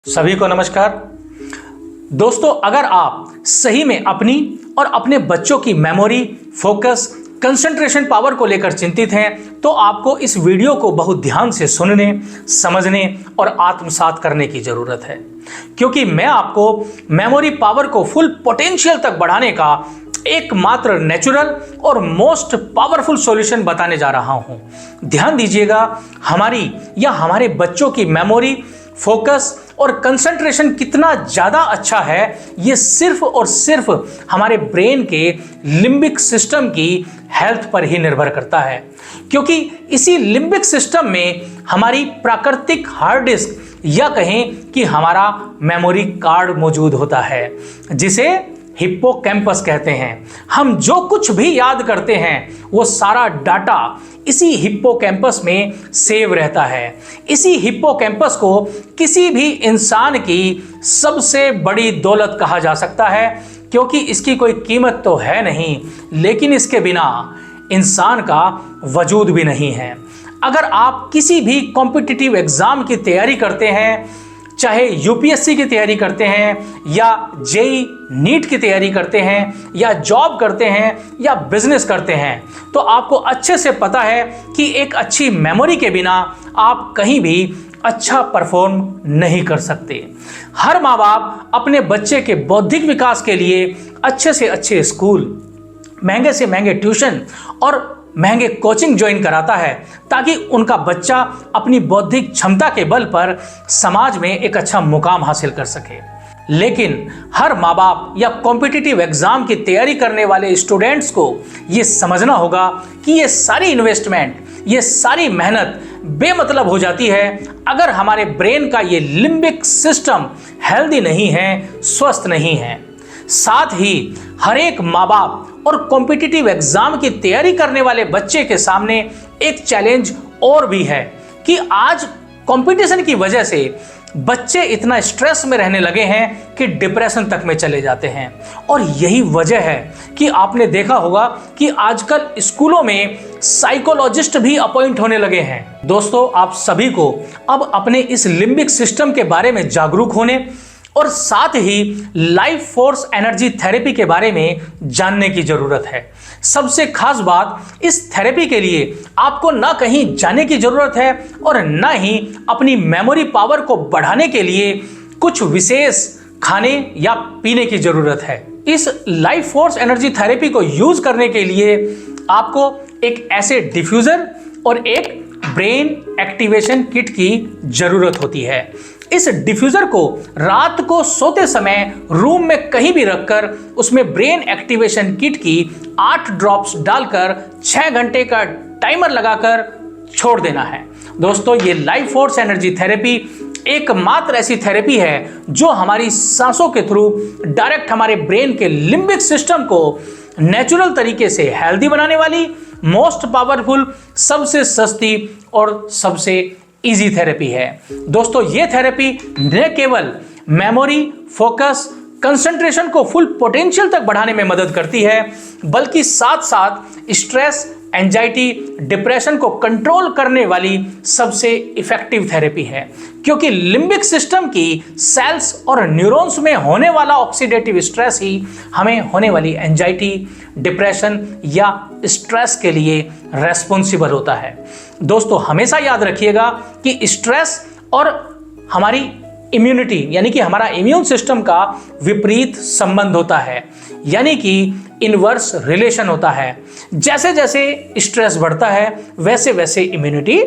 सभी को नमस्कार। दोस्तों, अगर आप सही में अपनी और अपने बच्चों की मेमोरी, फोकस, कंसंट्रेशन पावर को लेकर चिंतित हैं, तो आपको इस वीडियो को बहुत ध्यान से सुनने, समझने और आत्मसात करने की जरूरत है, क्योंकि मैं आपको मेमोरी पावर को फुल पोटेंशियल तक बढ़ाने का एकमात्र नेचुरल और मोस्ट पावरफुल सॉल्यूशन बताने जा रहा हूं। ध्यान दीजिएगा, हमारी या हमारे बच्चों की मेमोरी, फोकस और कंसंट्रेशन कितना ज़्यादा अच्छा है, ये सिर्फ और सिर्फ हमारे ब्रेन के लिम्बिक सिस्टम की हेल्थ पर ही निर्भर करता है, क्योंकि इसी लिम्बिक सिस्टम में हमारी प्राकृतिक हार्ड डिस्क या कहें कि हमारा मेमोरी कार्ड मौजूद होता है, जिसे हिप्पोकैम्पस कहते हैं। हम जो कुछ भी याद करते हैं वो सारा डाटा इसी हिप्पोकैम्पस में सेव रहता है। इसी हिप्पोकैम्पस को किसी भी इंसान की सबसे बड़ी दौलत कहा जा सकता है, क्योंकि इसकी कोई कीमत तो है नहीं, लेकिन इसके बिना इंसान का वजूद भी नहीं है। अगर आप किसी भी कॉम्पिटिटिव एग्जाम की तैयारी करते हैं, चाहे यूपीएससी की तैयारी करते हैं या जेई नीट की तैयारी करते हैं या जॉब करते हैं या बिजनेस करते हैं, तो आपको अच्छे से पता है कि एक अच्छी मेमोरी के बिना आप कहीं भी अच्छा परफॉर्म नहीं कर सकते। हर माँ बाप अपने बच्चे के बौद्धिक विकास के लिए अच्छे से अच्छे स्कूल, महंगे से महंगे ट्यूशन और महंगे कोचिंग ज्वाइन कराता है, ताकि उनका बच्चा अपनी बौद्धिक क्षमता के बल पर समाज में एक अच्छा मुकाम हासिल कर सके। लेकिन हर माँ बाप या कॉम्पिटिटिव एग्जाम की तैयारी करने वाले स्टूडेंट्स को ये समझना होगा कि ये सारी इन्वेस्टमेंट, ये सारी मेहनत बेमतलब हो जाती है अगर हमारे ब्रेन का ये लिम्बिक सिस्टम हेल्दी नहीं है, स्वस्थ नहीं है। साथ ही हर एक माँ बाप और कॉम्पिटिटिव एग्जाम की तैयारी करने वाले बच्चे के सामने एक चैलेंज और भी है कि आज कंपटीशन की वजह से बच्चे इतना स्ट्रेस में रहने लगे हैं कि डिप्रेशन तक में चले जाते हैं। और यही वजह है कि आपने देखा होगा कि आजकल स्कूलों में साइकोलॉजिस्ट भी अपॉइंट होने लगे हैं। दोस्तों, आप सभी को अब अपने इस लिम्बिक सिस्टम के बारे में जागरूक होने और साथ ही लाइफ फोर्स एनर्जी थेरेपी के बारे में जानने की जरूरत है। सबसे खास बात, इस थेरेपी के लिए आपको ना कहीं जाने की जरूरत है और ना ही अपनी मेमोरी पावर को बढ़ाने के लिए कुछ विशेष खाने या पीने की जरूरत है। इस लाइफ फोर्स एनर्जी थेरेपी को यूज करने के लिए आपको एक ऐसे डिफ्यूजर और एक ब्रेन एक्टिवेशन किट की जरूरत होती है। इस डिफ्यूजर को रात को सोते समय रूम में कहीं भी रखकर उसमें ब्रेन एक्टिवेशन किट की 8 ड्रॉप्स डालकर 6 घंटे का टाइमर लगाकर छोड़ देना है। दोस्तों, ये लाइफ फोर्स एनर्जी थेरेपी एकमात्र ऐसी थेरेपी है जो हमारी सांसों के थ्रू डायरेक्ट हमारे ब्रेन के लिम्बिक सिस्टम को नेचुरल तरीके से हेल्दी बनाने वाली मोस्ट पावरफुल, सबसे सस्ती और सबसे इजी थेरेपी है। दोस्तों, ये थेरेपी न केवल मेमोरी, फोकस, कंसंट्रेशन को फुल पोटेंशियल तक बढ़ाने में मदद करती है, बल्कि साथ साथ स्ट्रेस, एंजाइटी, डिप्रेशन को कंट्रोल करने वाली सबसे इफेक्टिव थेरेपी है, क्योंकि लिम्बिक सिस्टम की सेल्स और न्यूरॉन्स में होने वाला ऑक्सीडेटिव स्ट्रेस ही हमें होने वाली एंजाइटी, डिप्रेशन या स्ट्रेस के लिए रेस्पॉन्सिबल होता है। दोस्तों, हमेशा याद रखिएगा कि स्ट्रेस और हमारी इम्यूनिटी यानी कि हमारा इम्यून सिस्टम का विपरीत संबंध होता है, यानी कि इनवर्स रिलेशन होता है। जैसे जैसे स्ट्रेस बढ़ता है वैसे वैसे इम्यूनिटी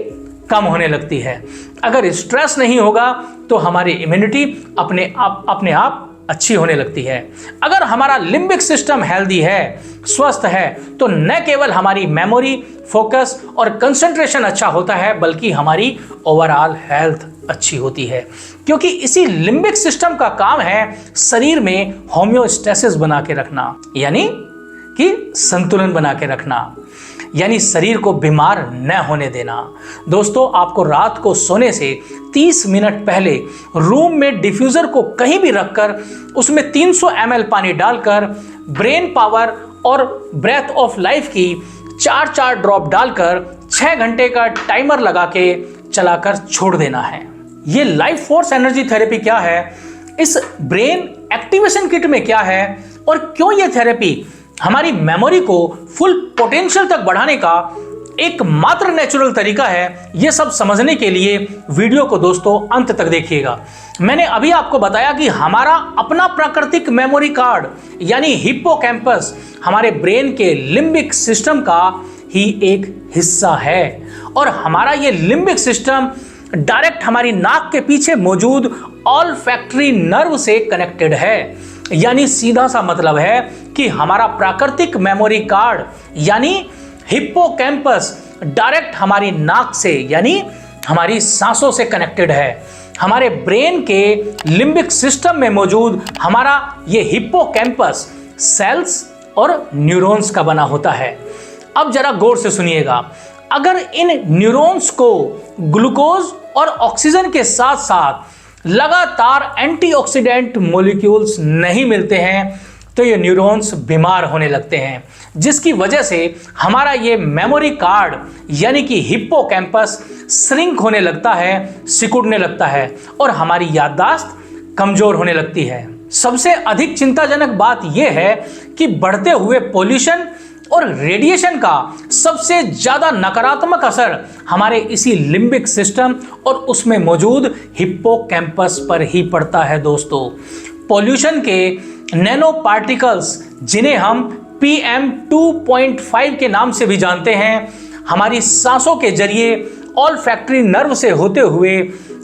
कम होने लगती है। अगर स्ट्रेस नहीं होगा तो हमारी इम्यूनिटी अपने आप अच्छी होने लगती है। अगर हमारा लिम्बिक सिस्टम हेल्दी है, स्वस्थ है, तो न केवल हमारी मेमोरी, फोकस और कंसंट्रेशन अच्छा होता है, बल्कि हमारी ओवरऑल हेल्थ अच्छी होती है, क्योंकि इसी लिम्बिक सिस्टम का काम है शरीर में होम्योस्टेसिस बना के रखना, यानी कि संतुलन बना के रखना, यानी शरीर को बीमार न होने देना। दोस्तों, आपको रात को सोने से 30 मिनट पहले रूम में डिफ्यूजर को कहीं भी रखकर उसमें 300 ml पानी डालकर ब्रेन पावर और ब्रेथ ऑफ लाइफ की 4 ड्रॉप डालकर 6 घंटे का टाइमर लगा के चलाकर छोड़ देना है। ये लाइफ फोर्स एनर्जी थेरेपी क्या है, इस ब्रेन एक्टिवेशन किट में क्या है और क्यों ये थेरेपी हमारी मेमोरी को फुल पोटेंशियल तक बढ़ाने का एकमात्र नेचुरल तरीका है, यह सब समझने के लिए वीडियो को दोस्तों अंत तक देखिएगा। मैंने अभी आपको बताया कि हमारा अपना प्राकृतिक मेमोरी कार्ड यानी हिप्पोकैम्पस हमारे ब्रेन के लिम्बिक सिस्टम का ही एक हिस्सा है और हमारा ये लिम्बिक सिस्टम डायरेक्ट हमारी नाक के पीछे मौजूद ऑल्फैक्टरी नर्व से कनेक्टेड है। यानी सीधा सा मतलब है कि हमारा प्राकृतिक मेमोरी कार्ड यानी हिप्पोकैम्पस डायरेक्ट हमारी नाक से यानी हमारी सांसों से कनेक्टेड है। हमारे ब्रेन के लिम्बिक सिस्टम में मौजूद हमारा ये हिप्पोकैम्पस सेल्स और न्यूरॉन्स का बना होता है। अब जरा गौर से सुनिएगा, अगर इन न्यूरॉन्स को ग्लूकोज और ऑक्सीजन के साथ साथ लगातार एंटीऑक्सीडेंट मॉलिक्यूल्स नहीं मिलते हैं तो ये न्यूरॉन्स बीमार होने लगते हैं, जिसकी वजह से हमारा ये मेमोरी कार्ड यानी कि हिप्पोकैम्पस श्रिंक होने लगता है, सिकुड़ने लगता है और हमारी याददाश्त कमजोर होने लगती है। सबसे अधिक चिंताजनक बात यह है कि बढ़ते हुए पोल्यूशन और रेडिएशन का सबसे ज्यादा नकारात्मक असर हमारे इसी लिम्बिक सिस्टम और उसमें मौजूद हिप्पोकैम्पस पर ही पड़ता है। दोस्तों, पोल्यूशन के नैनो पार्टिकल्स जिन्हें हम PM2.5 के नाम से भी जानते हैं, हमारी सांसों के जरिए ऑल्फैक्टरी नर्व से होते हुए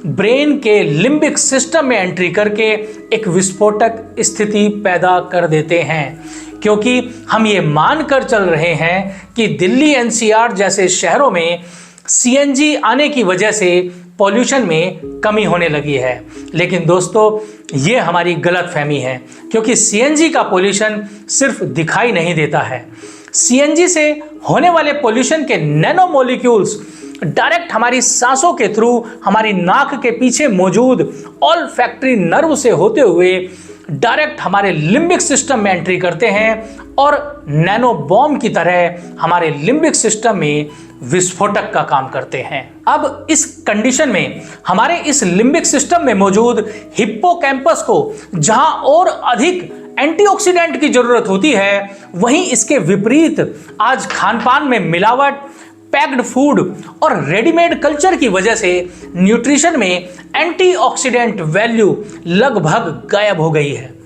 ब्रेन के लिम्बिक सिस्टम में एंट्री करके एक विस्फोटक स्थिति पैदा कर देते हैं, क्योंकि हम ये मानकर चल रहे हैं कि दिल्ली NCR जैसे शहरों में CNG आने की वजह से पॉल्यूशन में कमी होने लगी है। लेकिन दोस्तों, ये हमारी गलतफहमी है, क्योंकि CNG का पॉल्यूशन सिर्फ दिखाई नहीं देता है। CNG से होने वाले पॉल्यूशन के नैनो मॉलिक्यूल्स डायरेक्ट हमारी सांसों के थ्रू हमारी नाक के पीछे मौजूद ऑल्फैक्टरी नर्व से होते हुए डायरेक्ट हमारे लिम्बिक सिस्टम में एंट्री करते हैं और नैनो बॉम्ब की तरह हमारे लिम्बिक सिस्टम में विस्फोटक का काम करते हैं। अब इस कंडीशन में हमारे इस लिम्बिक सिस्टम में मौजूद हिप्पोकैम्पस को जहां और अधिक एंटीऑक्सीडेंट की जरूरत होती है, वहीं इसके विपरीत आज खानपान में मिलावट, पैक्ड फूड और रेडीमेड कल्चर की वजह से न्यूट्रिशन में एंटीऑक्सीडेंट वैल्यू लगभग गायब हो गई है।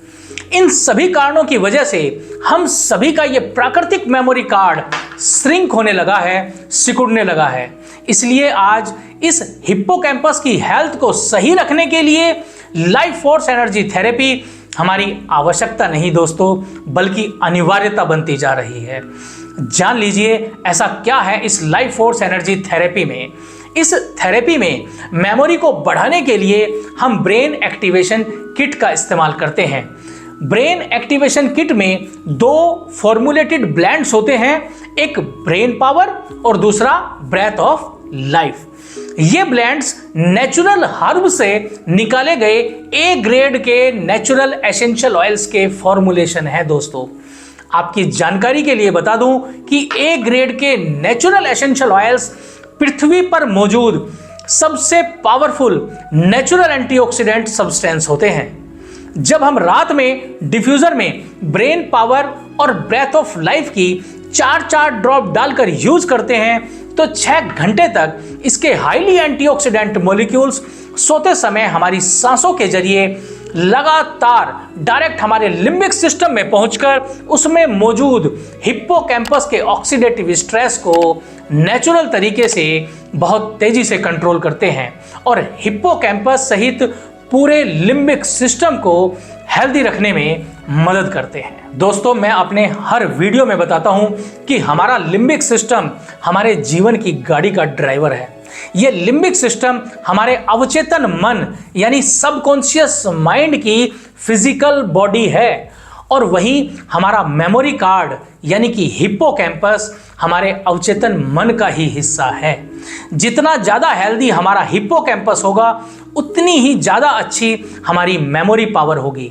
इन सभी कारणों की वजह से हम सभी का ये प्राकृतिक मेमोरी कार्ड श्रिंक होने लगा है, सिकुड़ने लगा है। इसलिए आज इस हिप्पोकैम्पस की हेल्थ को सही रखने के लिए लाइफ फोर्स एनर्जी थेरेपी हमारी आवश्यकता नहीं दोस्तों, बल्कि अनिवार्यता बनती जा रही है। जान लीजिए ऐसा क्या है इस लाइफ फोर्स एनर्जी थेरेपी में। इस थेरेपी में मेमोरी को बढ़ाने के लिए हम ब्रेन एक्टिवेशन किट का इस्तेमाल करते हैं। ब्रेन एक्टिवेशन किट में 2 फॉर्मुलेटेड ब्लेंड्स होते हैं, एक ब्रेन पावर और दूसरा ब्रेथ ऑफ लाइफ। ये ब्लेंड्स नेचुरल हर्ब से निकाले गए A ग्रेड के नेचुरल एसेंशियल ऑयल्स के फॉर्मुलेशन है। दोस्तों, आपकी जानकारी के लिए बता दूं कि A ग्रेड के नेचुरल एसेंशियल ऑयल्स पृथ्वी पर मौजूद सबसे पावरफुल नेचुरल एंटीऑक्सीडेंट सब्सटेंस होते हैं। जब हम रात में डिफ्यूजर में ब्रेन पावर और ब्रेथ ऑफ लाइफ की 4-4 ड्रॉप डालकर यूज करते हैं तो 6 घंटे तक इसके हाईली एंटीऑक्सीडेंट मॉलिक्यूल्स सोते समय हमारी सांसों के जरिए लगातार डायरेक्ट हमारे लिम्बिक सिस्टम में पहुंचकर उसमें मौजूद हिप्पोकैम्पस के ऑक्सीडेटिव स्ट्रेस को नेचुरल तरीके से बहुत तेजी से कंट्रोल करते हैं और हिप्पोकैम्पस सहित पूरे लिम्बिक सिस्टम को हेल्दी रखने में मदद करते हैं। दोस्तों, मैं अपने हर वीडियो में बताता हूं कि हमारा लिम्बिक सिस्टम हमारे जीवन की गाड़ी का ड्राइवर है। ये लिम्बिक सिस्टम हमारे अवचेतन मन यानी सबकॉन्शियस माइंड की फिजिकल बॉडी है और वहीं हमारा मेमोरी कार्ड यानी कि हिप्पोकैम्पस हमारे अवचेतन मन का ही हिस्सा है। जितना ज़्यादा हेल्दी हमारा हिप्पोकैम्पस होगा उतनी ही ज़्यादा अच्छी हमारी मेमोरी पावर होगी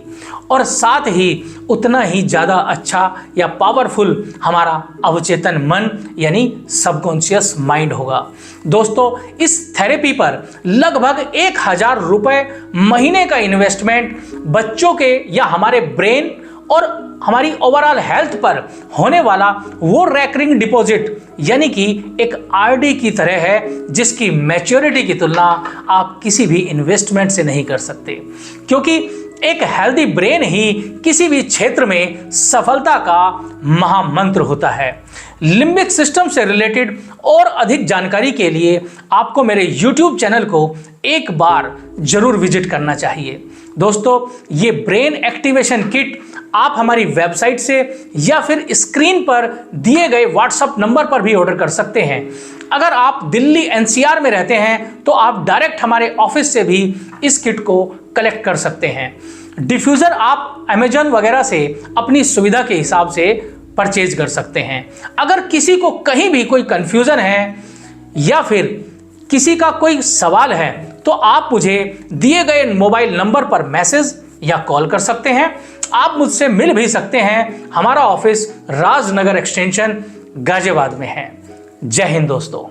और साथ ही उतना ही ज़्यादा अच्छा या पावरफुल हमारा अवचेतन मन यानी सबकॉन्शियस माइंड होगा। दोस्तों, इस थेरेपी पर लगभग 1000 रुपये महीने का इन्वेस्टमेंट बच्चों के या हमारे ब्रेन और हमारी ओवरऑल हेल्थ पर होने वाला वो रेकरिंग डिपॉजिट यानी कि एक आरडी की तरह है, जिसकी मैच्योरिटी की तुलना आप किसी भी इन्वेस्टमेंट से नहीं कर सकते, क्योंकि एक हेल्दी ब्रेन ही किसी भी क्षेत्र में सफलता का महामंत्र होता है। लिम्बिक सिस्टम से रिलेटेड और अधिक जानकारी के लिए आपको मेरे YouTube चैनल को एक बार जरूर विजिट करना चाहिए। दोस्तों, ये ब्रेन एक्टिवेशन किट आप हमारी वेबसाइट से या फिर स्क्रीन पर दिए गए व्हाट्सएप नंबर पर भी ऑर्डर कर सकते हैं। अगर आप दिल्ली NCR में रहते हैं तो आप डायरेक्ट हमारे ऑफिस से भी इस किट को कलेक्ट कर सकते हैं। डिफ्यूज़र आप अमेजन वगैरह से अपनी सुविधा के हिसाब से परचेज कर सकते हैं। अगर किसी को कहीं भी कोई कंफ्यूजन है या फिर किसी का कोई सवाल है तो आप मुझे दिए गए मोबाइल नंबर पर मैसेज या कॉल कर सकते हैं। आप मुझसे मिल भी सकते हैं। हमारा ऑफिस राजनगर एक्सटेंशन गाजियाबाद में है। जय हिंद दोस्तों।